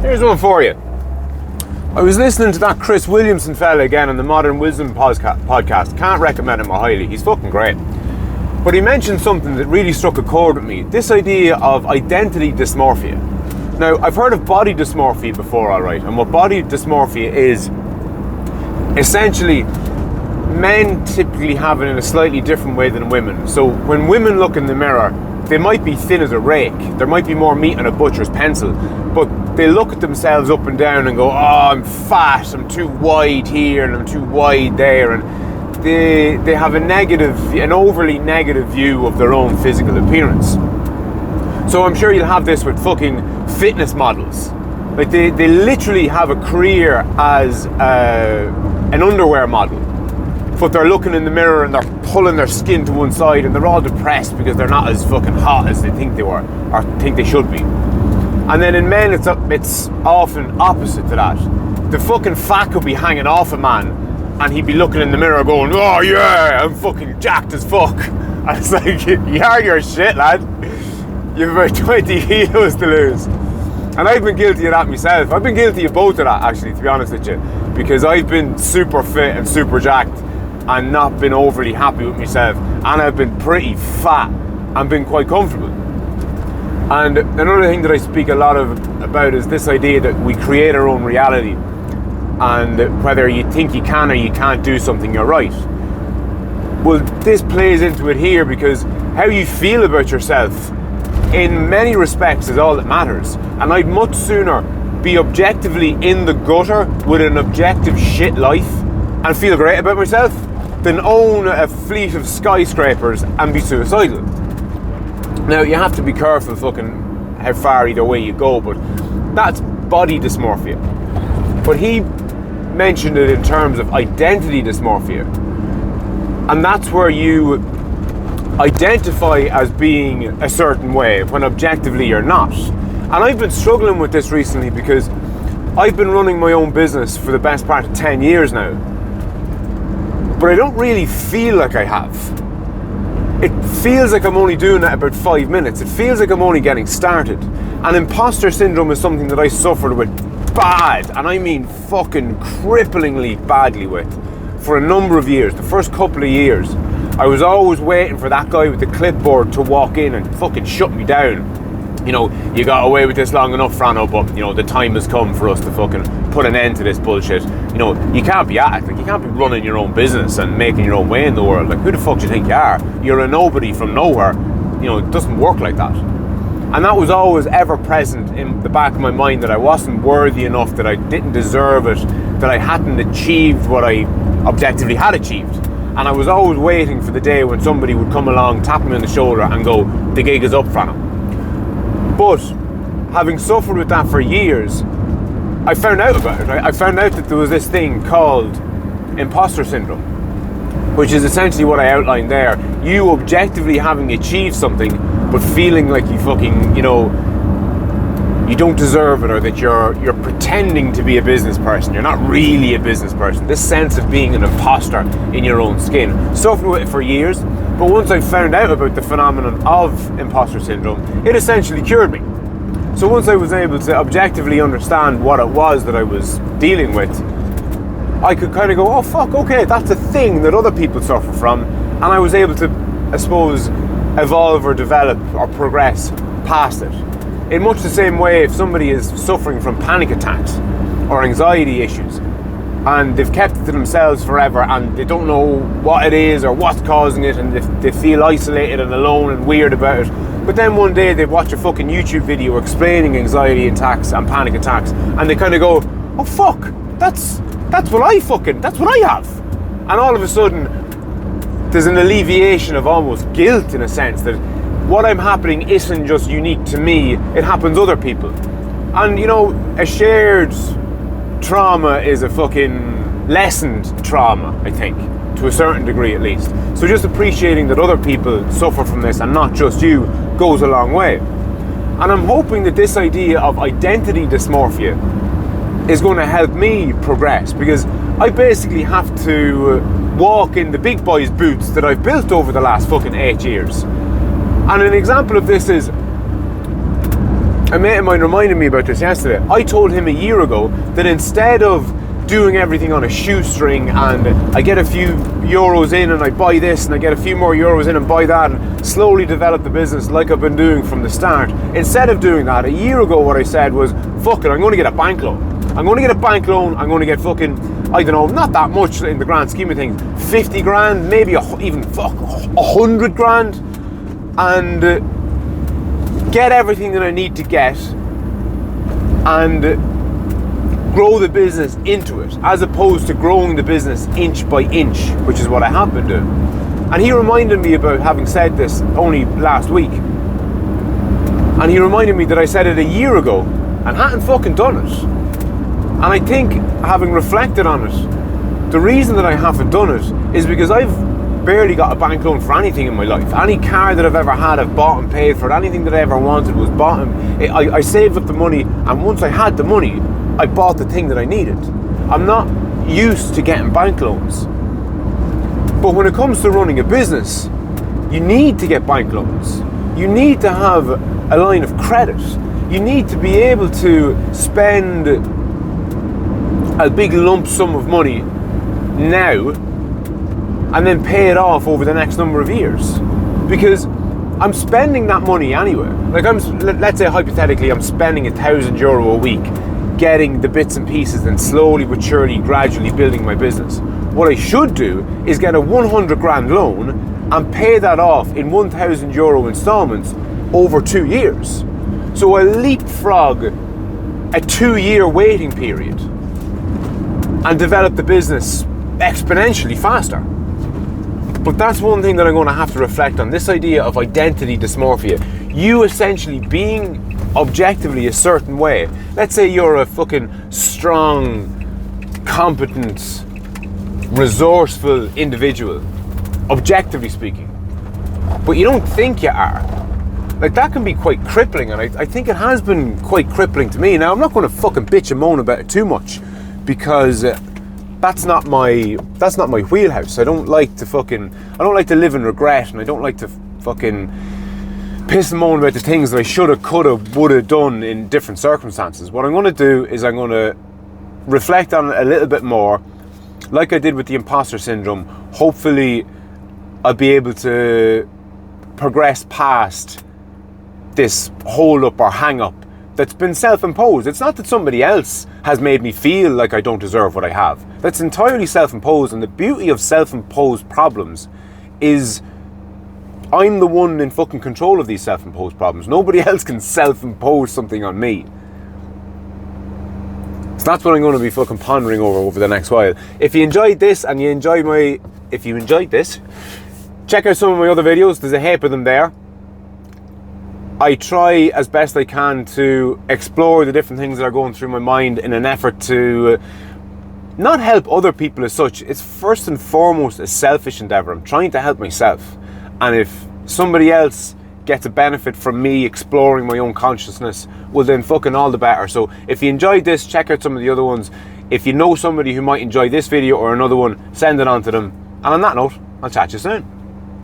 Here's one for you. I was listening to that Chris Williamson fella again on the Modern Wisdom podcast. Can't recommend him highly. He's fucking great. But he mentioned something that really struck a chord with me. This idea of identity dysmorphia. Now, I've heard of body dysmorphia before, alright. And what body dysmorphia is, essentially, men typically have it in a slightly different way than women. So when women look in the mirror, they might be thin as a rake. There might be more meat on a butcher's pencil. But they look at themselves up and down and go, oh, I'm fat, I'm too wide here and I'm too wide there. And they have an overly negative view of their own physical appearance. So I'm sure you'll have this with fucking fitness models. Like they literally have a career as an underwear model. But they're looking in the mirror and they're pulling their skin to one side and they're all depressed because they're not as fucking hot as they think they were or think they should be. And then in men, it's often opposite to that. The fucking fat could be hanging off a man and he'd be looking in the mirror going, oh yeah, I'm fucking jacked as fuck. And it's like, yeah, you're shit, lad. You've about 20 kilos to lose. And I've been guilty of that myself. I've been guilty of both of that, actually, to be honest with you. Because I've been super fit and super jacked and not been overly happy with myself, and I've been pretty fat and been quite comfortable. And another thing that I speak a lot about is this idea that we create our own reality, and whether you think you can or you can't do something, you're right. Well, this plays into it here because how you feel about yourself in many respects is all that matters. And I'd much sooner be objectively in the gutter with an objective shit life and feel great about myself than own a fleet of skyscrapers and be suicidal. Now, you have to be careful fucking how far either way you go, but that's body dysmorphia. But he mentioned it in terms of identity dysmorphia. And that's where you identify as being a certain way when objectively you're not. And I've been struggling with this recently because I've been running my own business for the best part of 10 years now. But I don't really feel like I have. It feels like I'm only doing it about 5 minutes. It feels like I'm only getting started. And imposter syndrome is something that I suffered with bad, and I mean fucking cripplingly badly with, for a number of years. The first couple of years, I was always waiting for that guy with the clipboard to walk in and fucking shut me down. You know, you got away with this long enough, Frano, but, you know, the time has come for us to fucking put an end to this bullshit. You know, you can't be at it. Like, you can't be running your own business and making your own way in the world. Like, who the fuck do you think you are? You're a nobody from nowhere. You know, it doesn't work like that. And that was always ever present in the back of my mind, that I wasn't worthy enough, that I didn't deserve it, that I hadn't achieved what I objectively had achieved. And I was always waiting for the day when somebody would come along, tap me on the shoulder and go, the gig is up, Frano. But having suffered with that for years, I found out about it. Right? I found out that there was this thing called imposter syndrome, which is essentially what I outlined there. You objectively having achieved something, but feeling like you fucking, you know, you don't deserve it, or that you're pretending to be a business person. You're not really a business person. This sense of being an imposter in your own skin. Suffered with it for years, but once I found out about the phenomenon of imposter syndrome, it essentially cured me. So once I was able to objectively understand what it was that I was dealing with, I could kind of go, oh fuck, okay, that's a thing that other people suffer from, and I was able to, I suppose, evolve or develop or progress past it. In much the same way, if somebody is suffering from panic attacks or anxiety issues, and they've kept it to themselves forever and they don't know what it is or what's causing it, and they feel isolated and alone and weird about it, but then one day they watch a fucking YouTube video explaining anxiety attacks and panic attacks, and they kind of go, oh fuck, that's what I have. And all of a sudden there's an alleviation of almost guilt, in a sense, that what I'm happening isn't just unique to me, it happens to other people. And you know, a shared trauma is a fucking lessened trauma, I think, to a certain degree at least. So just appreciating that other people suffer from this and not just you goes a long way. And I'm hoping that this idea of identity dysmorphia is going to help me progress, because I basically have to walk in the big boy's boots that I've built over the last fucking 8 years. And an example of this is, A mate of mine reminded me about this yesterday. I told him a year ago that instead of doing everything on a shoestring and I get a few euros in and I buy this and I get a few more euros in and buy that and slowly develop the business like I've been doing from the start. Instead of doing that, a year ago what I said was, fuck it, I'm going to get a bank loan. I'm going to get a bank loan, I'm going to get fucking, I don't know, not that much in the grand scheme of things, 50 grand, maybe even 100 grand, and get everything that I need to get and grow the business into it, as opposed to growing the business inch by inch, which is what I have been doing. And he reminded me about having said this only last week. And he reminded me that I said it a year ago and hadn't fucking done it. And I think, having reflected on it, the reason that I haven't done it is because I've barely got a bank loan for anything in my life. Any car that I've ever had, I've bought and paid for it. Anything that I ever wanted was bought and I saved up the money, and once I had the money, I bought the thing that I needed. I'm not used to getting bank loans. But when it comes to running a business, you need to get bank loans. You need to have a line of credit. You need to be able to spend a big lump sum of money now and then pay it off over the next number of years. Because I'm spending that money anyway. Like, let's say hypothetically I'm spending €1,000 a week getting the bits and pieces and slowly but surely gradually building my business. What I should do is get a 100 grand loan and pay that off in €1,000 installments over 2 years. So I leapfrog a 2-year waiting period and develop the business exponentially faster. But that's one thing that I'm going to have to reflect on, this idea of identity dysmorphia. You essentially being objectively a certain way. Let's say you're a fucking strong, competent, resourceful individual, objectively speaking, but you don't think you are. Like, that can be quite crippling, and I think it has been quite crippling to me. Now, I'm not going to fucking bitch and moan about it too much, because that's not my wheelhouse. I don't like to live in regret, and I don't like to fucking piss and moan about the things that I shoulda, coulda, woulda done in different circumstances. What I'm going to do is I'm going to reflect on it a little bit more, like I did with the imposter syndrome. Hopefully I'll be able to progress past this hold up or hang up that's been self-imposed. It's not that somebody else has made me feel like I don't deserve what I have. That's entirely self-imposed, and the beauty of self-imposed problems is I'm the one in fucking control of these self-imposed problems. Nobody else can self-impose something on me. So that's what I'm going to be fucking pondering over the next while. If you enjoyed this and you enjoyed this, check out some of my other videos. There's a heap of them there. I try as best I can to explore the different things that are going through my mind in an effort to not help other people as such. It's first and foremost a selfish endeavor. I'm trying to help myself. And if somebody else gets a benefit from me exploring my own consciousness, well then fucking all the better. So if you enjoyed this, check out some of the other ones. If you know somebody who might enjoy this video or another one, send it on to them. And on that note, I'll chat to you soon.